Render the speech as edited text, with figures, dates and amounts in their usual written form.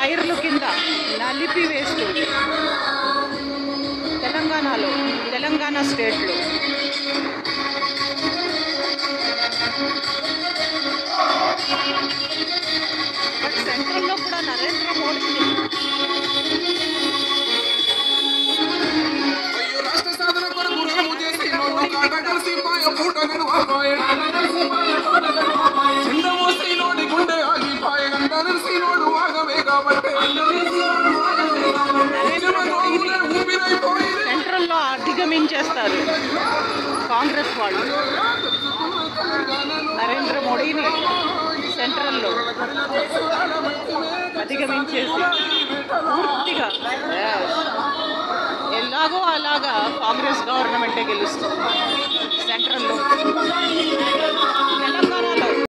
టైర్లు కింద నలిపివేస్తుంది తెలంగాణ స్టేట్లో. బట్ సెంట్రల్లో కూడా నరేంద్ర మోడీని సెంట్రల్లో అధిగమించేస్తారు కాంగ్రెస్ వాళ్ళు. నరేంద్ర మోడీని సెంట్రల్లో అధిగమించేసి పూర్తిగా ఎలాగో అలాగా కాంగ్రెస్ గవర్నమెంటే గెలుస్తుంది సెంట్రల్లో.